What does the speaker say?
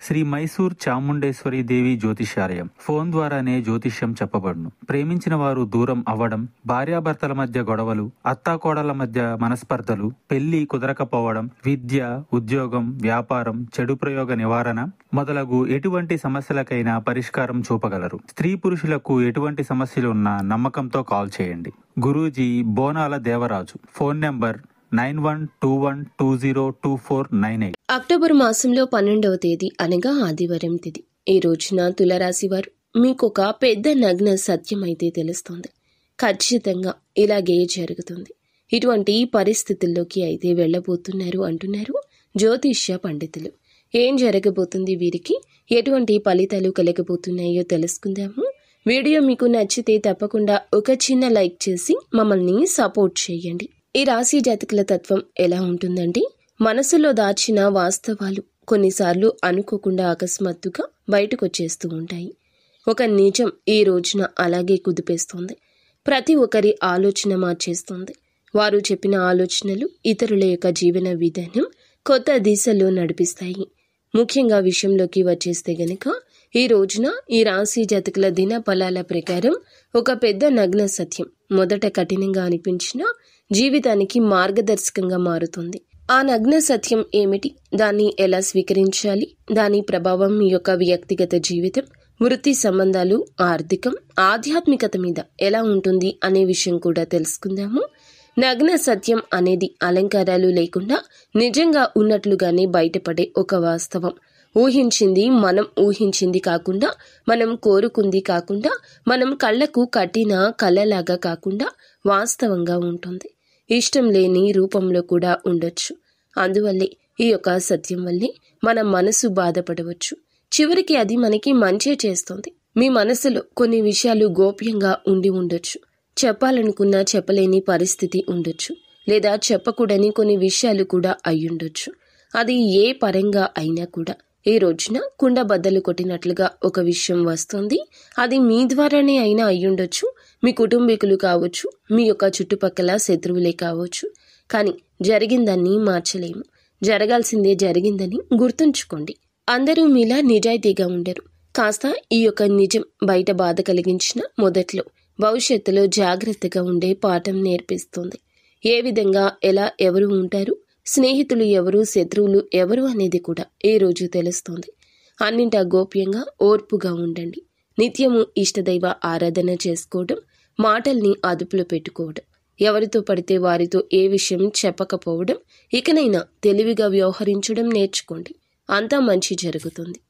శ్రీ మైసూర్ చాముండేశ్వరి దేవి జ్యోతిష్యాలయం. ఫోన్ ద్వారానే జ్యోతిష్యం చెప్పబడును. ప్రేమించిన వారు దూరం అవ్వడం, భార్యాభర్తల మధ్య గొడవలు, అత్తాకోడళ్ల మధ్య మనస్పర్ధలు, పెళ్లి కుదరకపోవడం, విద్య, ఉద్యోగం, వ్యాపారం, చెడు ప్రయోగ నివారణ మొదలగు ఎటువంటి సమస్యలకైనా పరిష్కారం చూపగలరు. స్త్రీ పురుషులకు ఎటువంటి సమస్యలున్నా నమ్మకంతో కాల్ చేయండి. గురూజీ బోనాల దేవరాజు. Phone number 9121202498. అక్టోబర్ మాసంలో 12వ తేదీ అనగా ఆదివారం తిథి. ఈ రోజున తులారాశి వారు మీకొక పెద్ద నగ్న సత్యం అయితే తెలుస్తుంది. ఖచ్చితంగా ఇలాగే జరుగుతుంది. ఇటువంటి పరిస్థితుల్లోకి అయితే వెళ్ళబోతున్నారు అంటున్నారు జ్యోతిష్య పండితులు. ఏం జరగబోతుంది, వీరికి ఎటువంటి ఫలితాలు కలగబోతున్నాయో తెలుసుకుందాము. వీడియో మీకు నచ్చితే తప్పకుండా ఒక చిన్న లైక్ చేసి మమ్మల్ని సపోర్ట్ చేయండి. ఈ రాశి జాతకుల తత్వం ఎలా ఉంటుందంటే, మనసులో దాచిన వాస్తవాలు కొన్నిసార్లు అనుకోకుండా అకస్మాత్తుగా బయటకు వచ్చేస్తూ ఉంటాయి. ఒక నిజం ఈ రోజున అలాగే కుదిపేస్తుంది. ప్రతి ఒక్కరి ఆలోచన మార్చేస్తుంది. వారు చెప్పిన ఆలోచనలు ఇతరుల యొక్క జీవన విధానం కొత్త దిశలో నడిపిస్తాయి. ముఖ్యంగా విషయంలోకి వచ్చేస్తే గనక ఈ రోజున ఈ రాశి జాతకుల దిన ఫలాల ప్రకారం ఒక పెద్ద నగ్న సత్యం మొదట కఠినంగా అనిపించినా జీవితానికి మార్గదర్శకంగా మారుతుంది. ఆ నగ్న సత్యం ఏమిటి, దాన్ని ఎలా స్వీకరించాలి, దాని ప్రభావం మీ యొక్క వ్యక్తిగత జీవితం, వృత్తి సంబంధాలు, ఆర్థికం, ఆధ్యాత్మికత మీద ఎలా ఉంటుంది అనే విషయం కూడా తెలుసుకుందాము. నగ్న సత్యం అనేది అలంకారాలు లేకుండా నిజంగా ఉన్నట్లుగానే బయటపడే ఒక వాస్తవం. ఊహించింది మనం ఊహించింది కాకుండా, మనం కోరుకుంది కాకుండా, మనం కళ్ళకు కట్టిన కళ్ళలాగా కాకుండా వాస్తవంగా ఉంటుంది. ఇష్టం లేని రూపంలో కూడా ఉండొచ్చు. అందువల్లే ఈ యొక్క సత్యం వల్లే మన మనసు బాధపడవచ్చు. చివరికి అది మనకి మంచే చేస్తుంది. మీ మనసులో కొన్ని విషయాలు గోప్యంగా ఉండి ఉండొచ్చు. చెప్పాలనుకున్నా చెప్పలేని పరిస్థితి ఉండొచ్చు. లేదా చెప్పకూడని కొన్ని విషయాలు కూడా అయ్యుండొచ్చు. అది ఏ పరంగా అయినా కూడా ఈ రోజున కుండ బద్దలు కొట్టినట్లుగా ఒక విషయం వస్తుంది. అది మీ ద్వారానే అయినా అయ్యుండొచ్చు. మీ కుటుంబీకులు కావచ్చు, మీ యొక్క చుట్టుపక్కల శత్రువులే కావచ్చు. కానీ జరిగిందాన్ని మార్చలేము. జరగాల్సిందే జరిగిందని గుర్తుంచుకోండి. అందరూ మీలా నిజాయితీగా ఉండరు. కాస్త ఈ యొక్క నిజం బయట బాధ కలిగించిన మొదట్లో భవిష్యత్తులో జాగ్రత్తగా ఉండే పాఠం నేర్పిస్తుంది. ఏ విధంగా ఎలా ఎవరు ఉంటారు, స్నేహితులు ఎవరు, శత్రువులు ఎవరు అనేది కూడా ఈ రోజు తెలుస్తుంది. అన్నింటా గోప్యంగా ఓర్పుగా ఉండండి. నిత్యము ఇష్టదైవ ఆరాధన చేసుకోవడం, మాటల్ని అదుపులో పెట్టుకోవడం, ఎవరితో పడితే వారితో ఏ విషయం చెప్పకపోవడం, ఇకనైనా తెలివిగా వ్యవహరించడం నేర్చుకోండి. అంతా మంచి జరుగుతుంది.